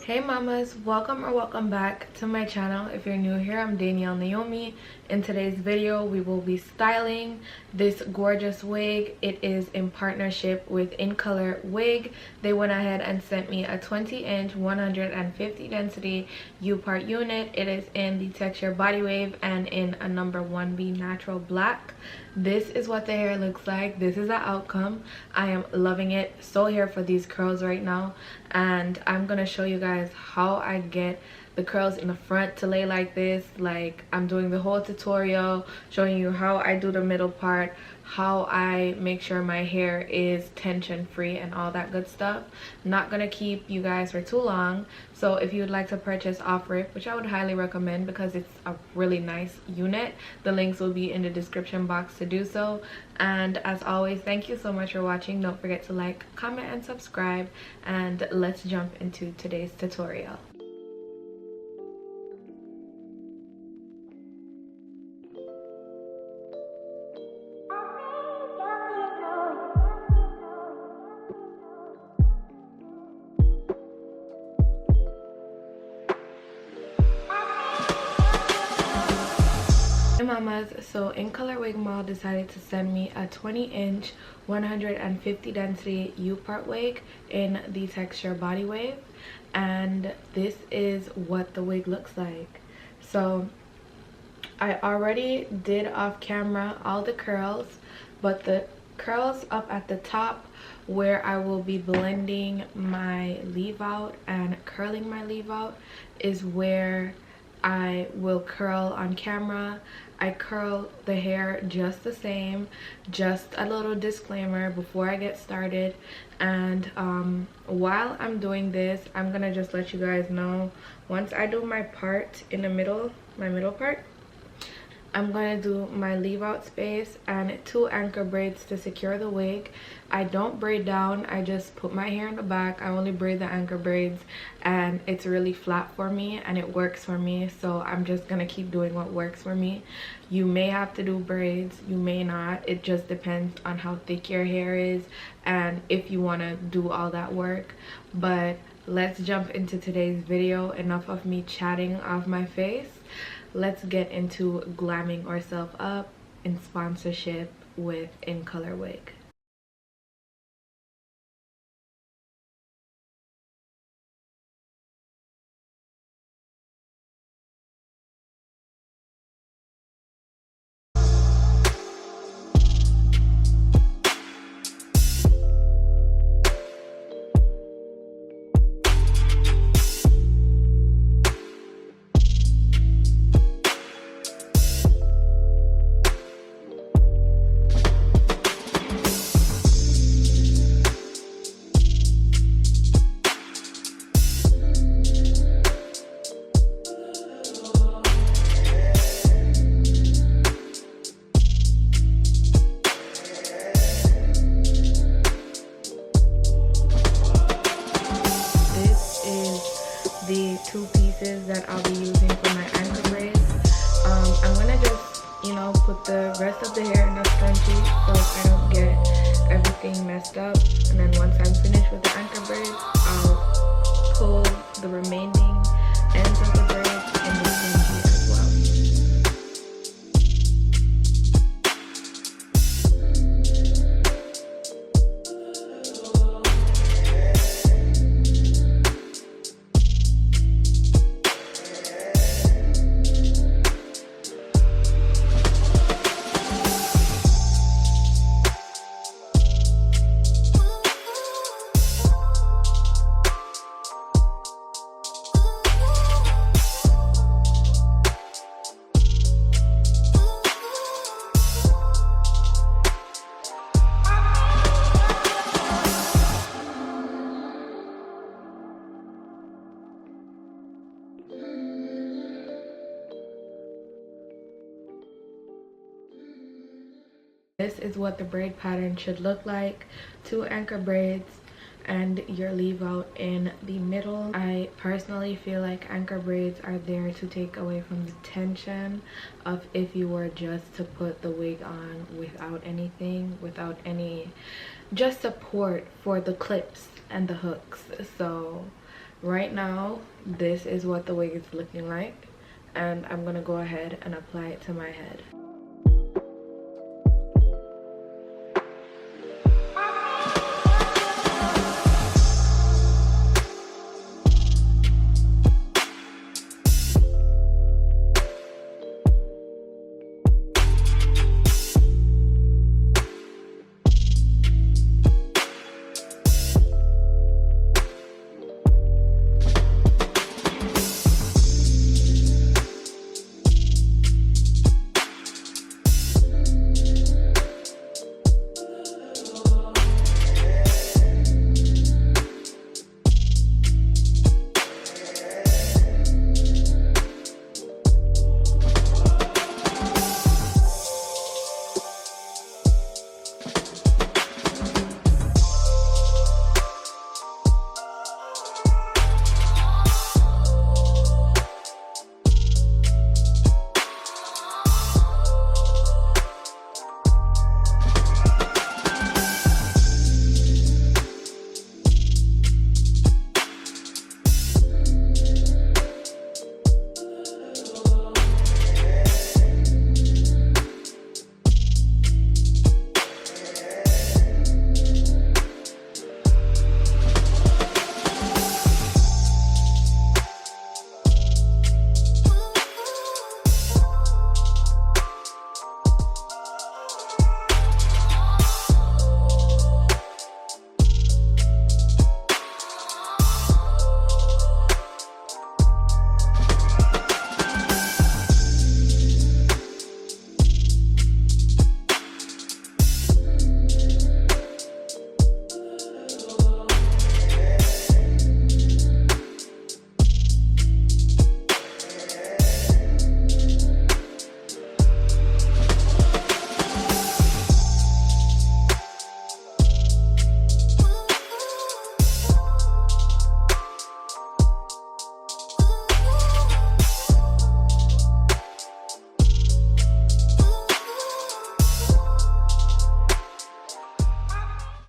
Hey mamas, welcome or welcome back to my channel. If you're new here, I'm Danielle Naomi. In today's video we will be styling this gorgeous wig. It is in partnership with Incolorwig. They went ahead and sent me a 20-inch 150 density U-part unit. It is in the texture body wave and in a number 1B natural black. This is what the hair looks like. This is the outcome. I am loving it. So here for these curls right now, and I'm gonna show you guys how I get the curls in the front to lay like this. Like, I'm doing the whole tutorial showing you how I do the middle part, how I make sure my hair is tension free and all that good stuff. Not gonna keep you guys for too long, so if you would like to purchase off rip, which I would highly recommend because it's a really nice unit, the links will be in the description box to do so. And as always, thank you so much for watching. Don't forget to like, comment, and subscribe, and let's jump into today's tutorial. Hey mamas, so Incolorwig Mall decided to send me a 20-inch 150 density U-part wig in the texture body wave, and this is what the wig looks like. So I already did off camera all the curls, but the curls up at the top where I will be blending my leave out and curling my leave out is where I will curl on camera. I curl the hair just the same. Just a little disclaimer before I get started, and while I'm doing this, I'm gonna just let you guys know, once I do my part in the middle, my middle part, I'm gonna do my leave out space and 2 anchor braids to secure the wig. I don't braid down, I just put my hair in the back. I only braid the anchor braids, and it's really flat for me and it works for me, so I'm just gonna keep doing what works for me. You may have to do braids, you may not. It just depends on how thick your hair is and if you want to do all that work. But let's jump into today's video. Enough of me chatting off my face. Let's get into glamming ourselves up in sponsorship with Incolorwig. The 2 pieces that I'll be using for my anchor braids. I'm gonna just, put the rest of the hair in a scrunchie so I don't get everything messed up. And then once I'm finished with the anchor braids, I'll pull the remaining ends of the braids in the scrunchie as well. This is what the braid pattern should look like. 2 anchor braids and your leave out in the middle. I personally feel like anchor braids are there to take away from the tension of if you were just to put the wig on without anything, without any just support for the clips and the hooks. So Right now, this is what the wig is looking like, and I'm gonna go ahead and apply it to my head.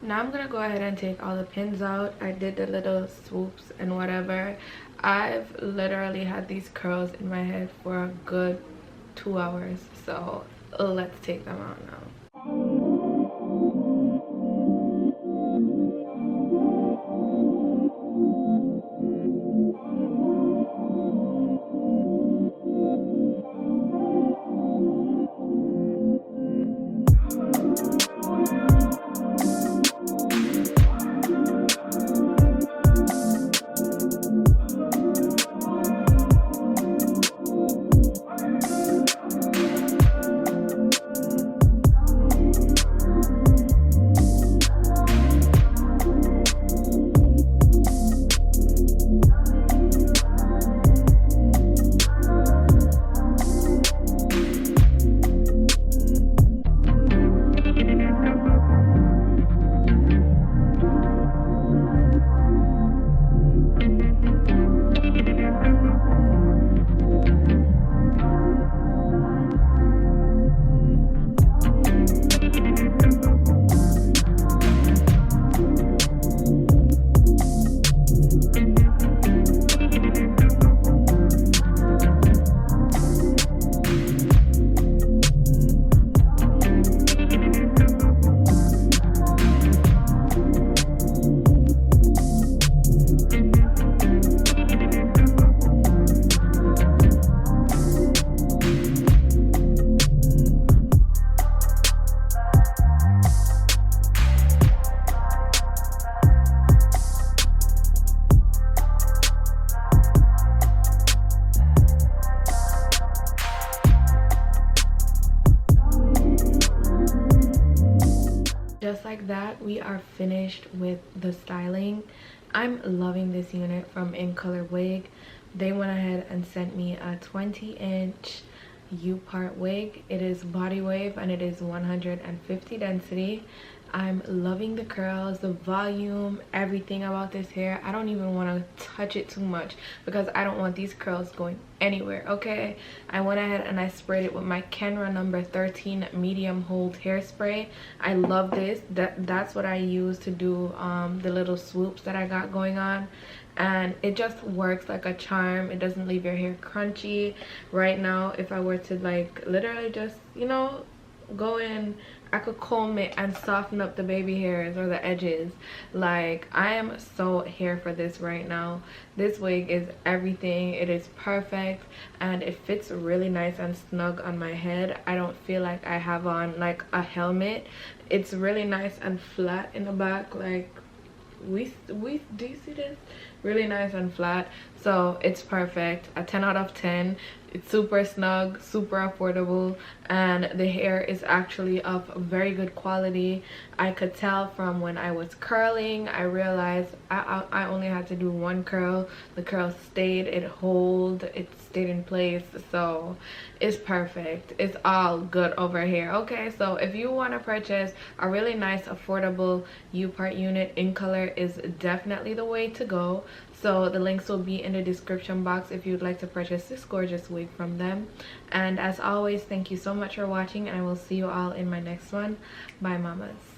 Now I'm gonna go ahead and take all the pins out. I did the little swoops and whatever. I've literally had these curls in my head for a good 2 hours, so let's take them out now. Just like that, we are finished with the styling. I'm loving this unit from Incolorwig. They went ahead and sent me a 20-inch U-part wig. It is body wave and it is 150 density, I'm loving the curls, the volume, everything about this hair. I don't even want to touch it too much because I don't want these curls going anywhere. Okay, I went ahead and I sprayed it with my Kenra number 13 medium hold hairspray. I love this. That's what I use to do the little swoops that I got going on, and it just works like a charm. It doesn't leave your hair crunchy. Right now, if I were to like literally just, you know, go in, I could comb it and soften up the baby hairs or the edges. Like, I am so here for this right now. This wig is everything. It is perfect and it fits really nice and snug on my head. I don't feel like I have on like a helmet. It's really nice and flat in the back. Like, we do you see this? Really nice and flat. So it's perfect. A 10 out of 10. It's super snug, super affordable, and the hair is actually of very good quality. I could tell from when I was curling. I realized I only had to do one curl. The curl stayed, it stayed in place. So it's perfect. It's all good over here. Okay, so if you want to purchase a really nice affordable U-part unit in color, is definitely the way to go. So the links will be in the description box if you'd like to purchase this gorgeous wig from them. And as always, thank you so much for watching, and I will see you all in my next one. Bye, mamas.